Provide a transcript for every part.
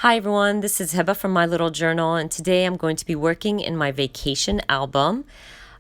Hi everyone, this is Heba from My Little Journal, and today I'm going to be working in my vacation album.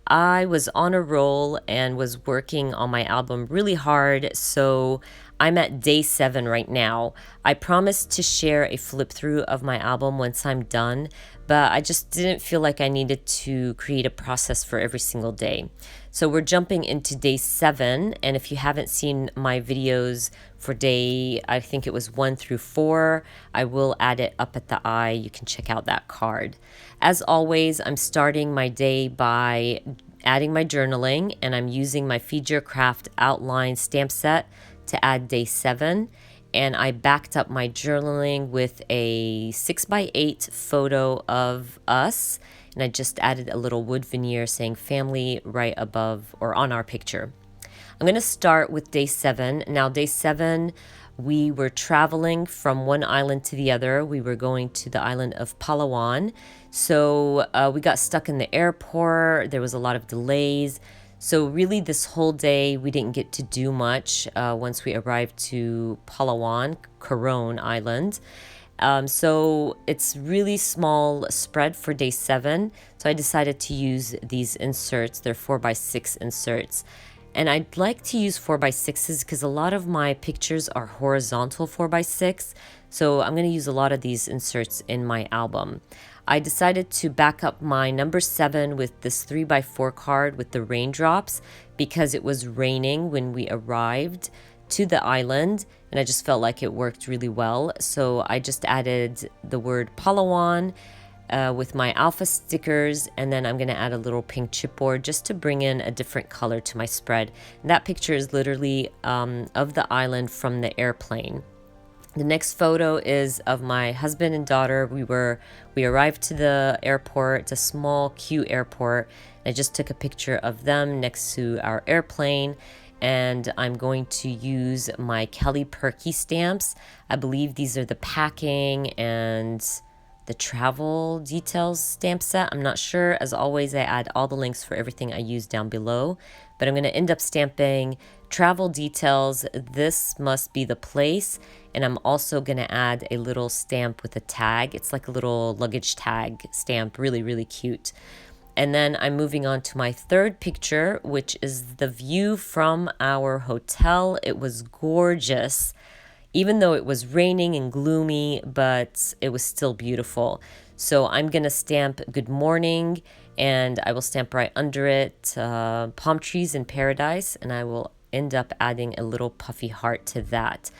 I was on a roll and was working on my album really hard, so I'm at day 7 right now. I promised to share a flip through of my album once I'm done, but I just didn't feel like I needed to create a process for every single day. So we're jumping into day 7, and if you haven't seen my videos for day, I think it was 1 through 4, I will add it up at the eye. You can check out that card. As always, I'm starting my day by adding my journaling, and I'm using my Feed Your Craft outline stamp set to add day 7. And I backed up my journaling with a 6x8 photo of us, and I just added a little wood veneer saying family right above or on our picture. I'm going to start with day 7. Now, day 7, we were traveling from one island to the other. We were going to the island of Palawan. So we got stuck in the airport. There was a lot of delays. So really this whole day, we didn't get to do much once we arrived to Palawan, Coron Island. So it's really small spread for day 7. So I decided to use these inserts. They're 4x6 inserts. And I'd like to use 4x6s because a lot of my pictures are horizontal 4x6. So I'm going to use a lot of these inserts in my album. I decided to back up my number 7 with this 3x4 card with the raindrops because it was raining when we arrived to the island, and I just felt like it worked really well. So I just added the word Palawan with my alpha stickers, and then I'm going to add a little pink chipboard just to bring in a different color to my spread. And that picture is literally of the island from the airplane. The next photo is of my husband and daughter. We arrived to the airport. It's a small, cute airport. I just took a picture of them next to our airplane, and I'm going to use my Kelly Perky stamps. I believe these are the packing and the travel details stamp set. I'm not sure. As always, I add all the links for everything I use down below, but I'm going to end up stamping travel details. This must be the place. And I'm also going to add a little stamp with a tag. It's like a little luggage tag stamp, really, really cute. And then I'm moving on to my third picture, which is the view from our hotel. It was gorgeous, even though it was raining and gloomy, but it was still beautiful. So I'm going to stamp good morning, and I will stamp right under it palm trees in paradise, and I will end up adding a little puffy heart to that.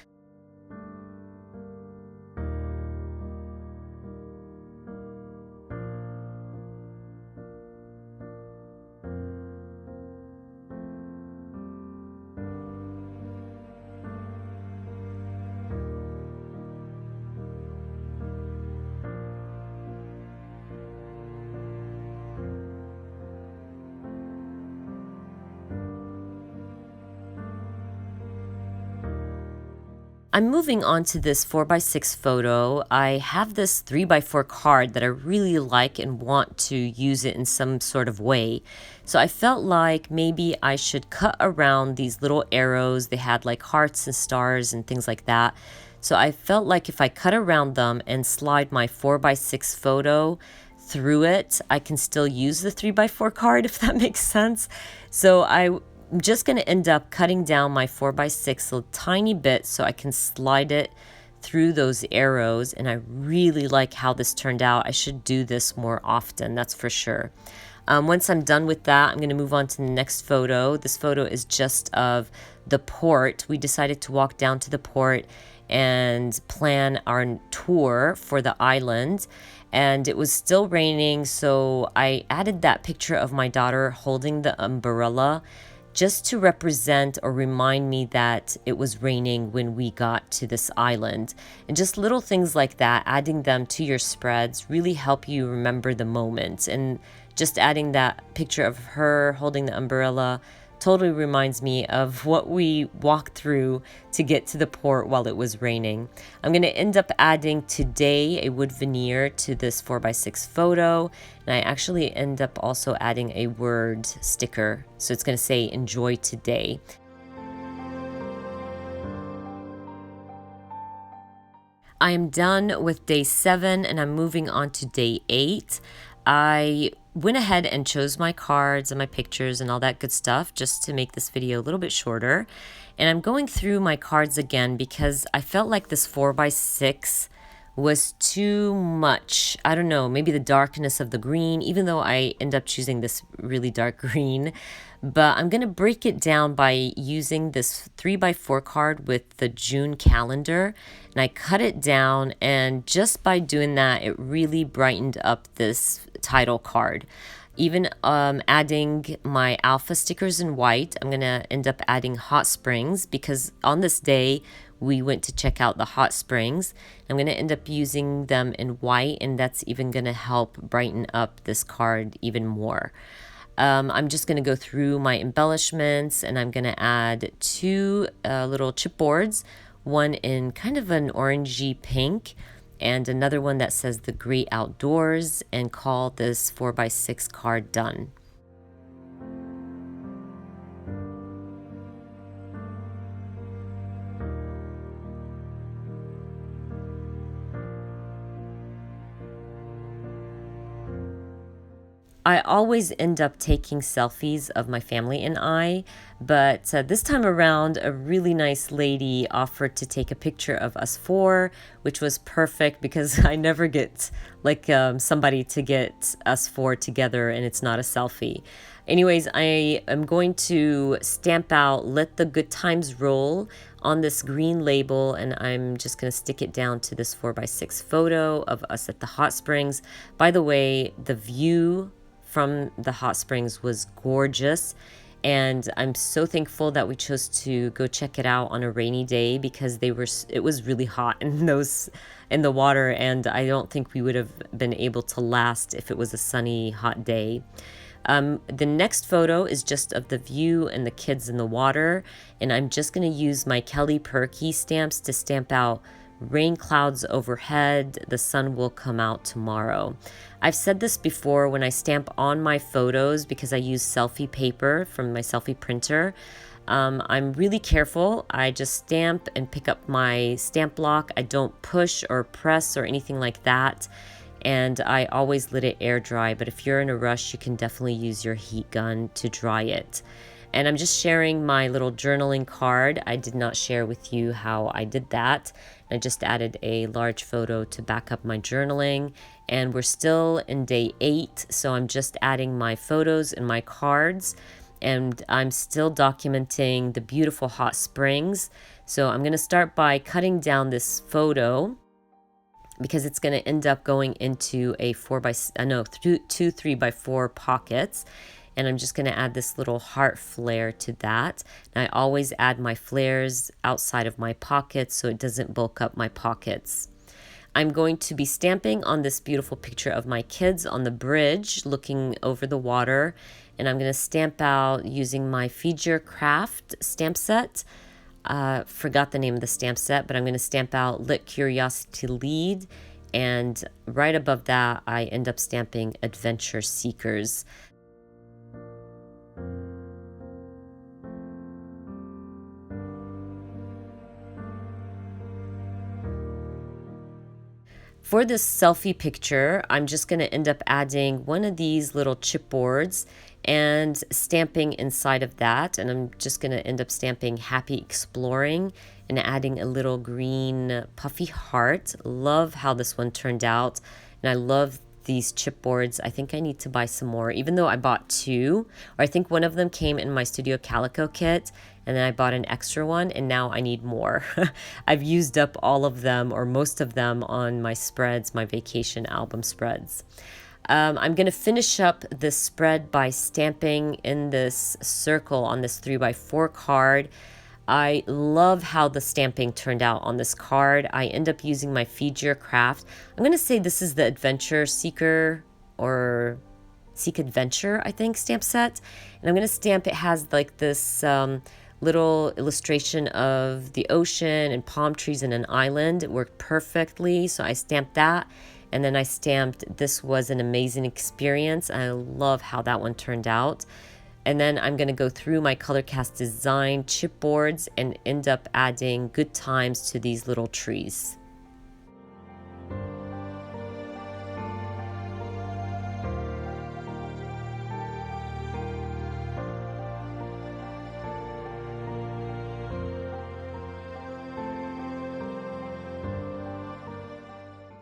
I'm moving on to this 4x6 photo. I have this 3x4 card that I really like and want to use it in some sort of way. So I felt like maybe I should cut around these little arrows. They had like hearts and stars and things like that. So I felt like if I cut around them and slide my 4x6 photo through it, I can still use the 3x4 card, if that makes sense. So I'm just going to end up cutting down my 4x6 a tiny bit so I can slide it through those arrows, and I really like how this turned out. I should do this more often, that's for sure. Once I'm done with that, I'm going to move on to the next photo. This photo is just of the port. We decided to walk down to the port and plan our tour for the island, and it was still raining, so I added that picture of my daughter holding the umbrella just to represent or remind me that it was raining when we got to this island. And just little things like that, adding them to your spreads, really help you remember the moment. And just adding that picture of her holding the umbrella totally reminds me of what we walked through to get to the port while it was raining. I'm going to end up adding today a wood veneer to this 4x6 photo, and I actually end up also adding a word sticker. So it's going to say enjoy today. I am done with day 7 and I'm moving on to day 8. I went ahead and chose my cards and my pictures and all that good stuff just to make this video a little bit shorter. And I'm going through my cards again because I felt like this 4x6 was too much. I don't know, maybe the darkness of the green, even though I end up choosing this really dark green. But I'm going to break it down by using this 3x4 card with the June calendar. And I cut it down, and just by doing that, it really brightened up this title card. Even adding my alpha stickers in white, I'm going to end up adding hot springs because on this day, we went to check out the hot springs. I'm going to end up using them in white, and that's even going to help brighten up this card even more. I'm just going to go through my embellishments, and I'm going to add 2 little chipboards, one in kind of an orangey pink, and another one that says the great outdoors, and call this 4x6 card done. I always end up taking selfies of my family and I, but this time around, a really nice lady offered to take a picture of us 4, which was perfect because I never get like somebody to get us 4 together and it's not a selfie. Anyways, I am going to stamp out "Let the Good Times Roll" on this green label, and I'm just going to stick it down to this 4x6 photo of us at the hot springs. By the way, the view from the hot springs was gorgeous, and I'm so thankful that we chose to go check it out on a rainy day because it was really hot in the water, and I don't think we would have been able to last if it was a sunny hot day. The next photo is just of the view and the kids in the water, and I'm just going to use my Kelly Perky stamps to stamp out "Rain clouds overhead, the sun will come out tomorrow." I've said this before, when I stamp on my photos, because I use selfie paper from my selfie printer, I'm really careful. I just stamp and pick up my stamp block. I don't push or press or anything like that. And I always let it air dry, but if you're in a rush, you can definitely use your heat gun to dry it. And I'm just sharing my little journaling card. I did not share with you how I did that. I just added a large photo to back up my journaling. And we're still in day 8, so I'm just adding my photos and my cards. And I'm still documenting the beautiful hot springs. So I'm going to start by cutting down this photo, because it's going to end up going into a 2 3x4 pockets. And I'm just going to add this little heart flare to that. And I always add my flares outside of my pockets so it doesn't bulk up my pockets. I'm going to be stamping on this beautiful picture of my kids on the bridge looking over the water. And I'm going to stamp out using my Feed Your Craft stamp set. Forgot the name of the stamp set, but I'm going to stamp out "Let Curiosity Lead." And right above that, I end up stamping "Adventure Seekers." For this selfie picture, I'm just going to end up adding one of these little chipboards and stamping inside of that. And I'm just going to end up stamping "Happy Exploring" and adding a little green puffy heart. Love how this one turned out. And I love these chipboards. I think I need to buy some more, even though I bought 2, or I think one of them came in my Studio Calico kit, and then I bought an extra one, and now I need more. I've used up all of them, or most of them, on my spreads, my vacation album spreads. I'm going to finish up this spread by stamping in this circle on this 3x4 card. I love how the stamping turned out on this card. I end up using my Feed Your Craft. I'm going to say this is the Adventure Seeker, or Seek Adventure, I think, stamp set. And I'm going to stamp, it has like this little illustration of the ocean and palm trees and an island. It worked perfectly, so I stamped that. And then I stamped "This was an amazing experience." I love how that one turned out. And then I'm going to go through my Color Cast Design chipboards and end up adding "Good Times" to these little trees.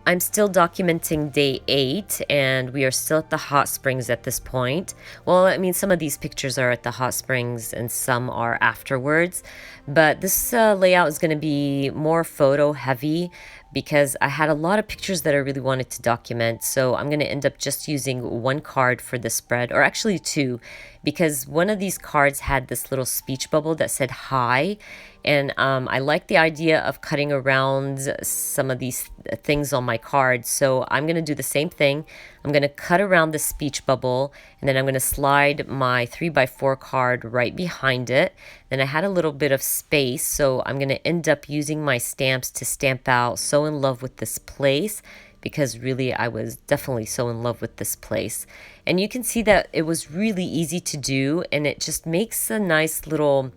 I'm still documenting day 8 and we are still at the hot springs at this point. Well, I mean, some of these pictures are at the hot springs and some are afterwards, but this layout is going to be more photo heavy because I had a lot of pictures that I really wanted to document. So I'm going to end up just using one card for the spread, or actually two, because one of these cards had this little speech bubble that said hi. And I like the idea of cutting around some of these things on my card. So I'm going to do the same thing. I'm going to cut around the speech bubble, and then I'm going to slide my 3x4 card right behind it. Then I had a little bit of space, so I'm going to end up using my stamps to stamp out "So in love with this place," because really I was definitely so in love with this place. And you can see that it was really easy to do, and it just makes a nice little,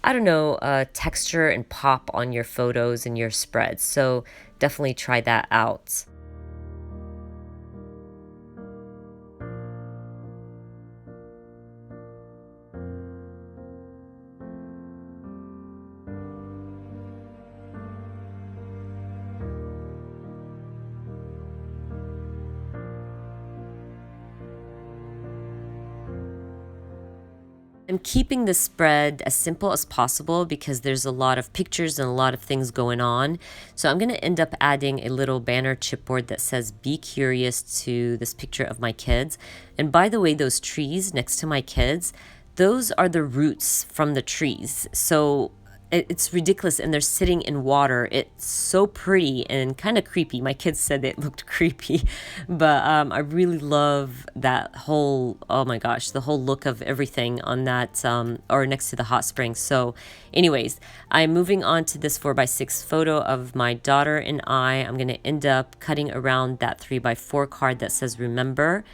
I don't know, texture and pop on your photos and your spreads. So definitely try that out. I'm keeping the spread as simple as possible because there's a lot of pictures and a lot of things going on. So I'm going to end up adding a little banner chipboard that says "Be curious" to this picture of my kids. And by the way, those trees next to my kids, those are the roots from the trees. So it's ridiculous, and they're sitting in water. It's so pretty and kind of creepy. My kids said it looked creepy, but I really love that whole, oh my gosh, the whole look of everything on that, or next to the hot springs. So anyways, I'm moving on to this 4x6 photo of my daughter and I'm going to end up cutting around that 3x4 card that says "Remember,"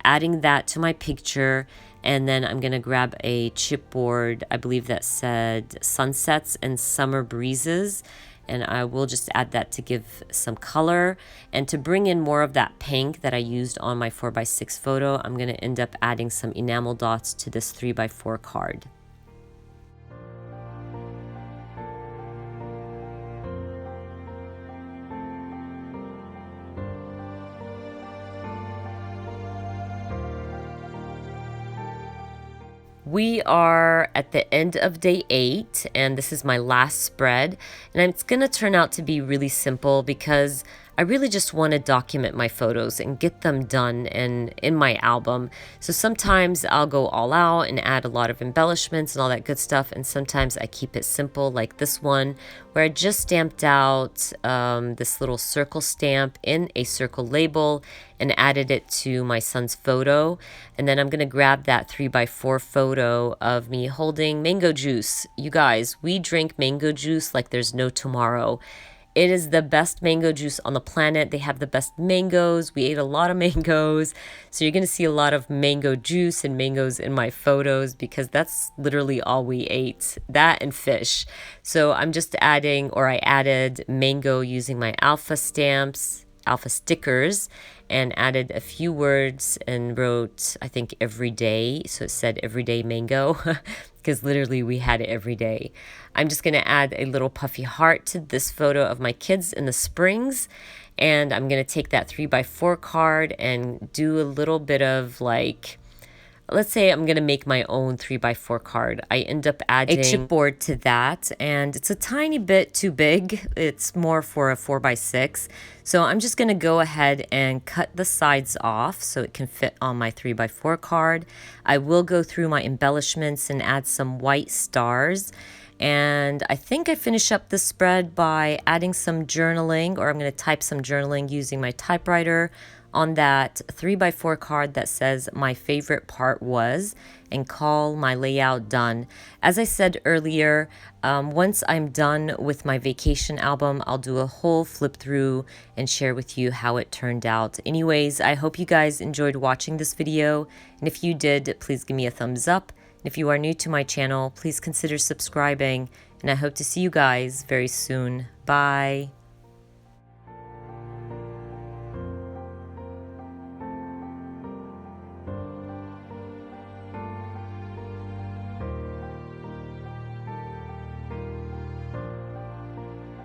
adding that to my picture. And then I'm going to grab a chipboard, I believe that said "Sunsets and Summer Breezes." And I will just add that to give some color. And to bring in more of that pink that I used on my 4x6 photo, I'm going to end up adding some enamel dots to this 3x4 card. We are at the end of day 8, and this is my last spread, and it's going to turn out to be really simple because I really just want to document my photos and get them done and in my album. So sometimes I'll go all out and add a lot of embellishments and all that good stuff, and sometimes I keep it simple like this one where I just stamped out this little circle stamp in a circle label and added it to my son's photo. And then I'm going to grab that 3x4 photo of me holding mango juice. You guys, we drink mango juice like there's no tomorrow. It is the best mango juice on the planet. They have the best mangoes. We ate a lot of mangoes. So you're going to see a lot of mango juice and mangoes in my photos because that's literally all we ate. That and fish. So I'm just adding, or I added mango using my alpha stamps, alpha stickers, and added a few words and wrote, I think, "every day." So it said "everyday mango." Because literally we had it every day. I'm just going to add a little puffy heart to this photo of my kids in the springs. And I'm going to take that 3x4 card and do a little bit of like, let's say I'm going to make my own 3x4 card. I end up adding a chipboard to that, and it's a tiny bit too big. It's more for a 4x6. So I'm just going to go ahead and cut the sides off so it can fit on my 3x4 card. I will go through my embellishments and add some white stars. And I think I finish up the spread by adding some journaling, or I'm going to type some journaling using my typewriter on that 3x4 card that says "My favorite part was," and call my layout done. As I said earlier, once I'm done with my vacation album, I'll do a whole flip through and share with you how it turned out. Anyways, I hope you guys enjoyed watching this video, and if you did, please give me a thumbs up. And if you are new to my channel, please consider subscribing, and I hope to see you guys very soon. Bye.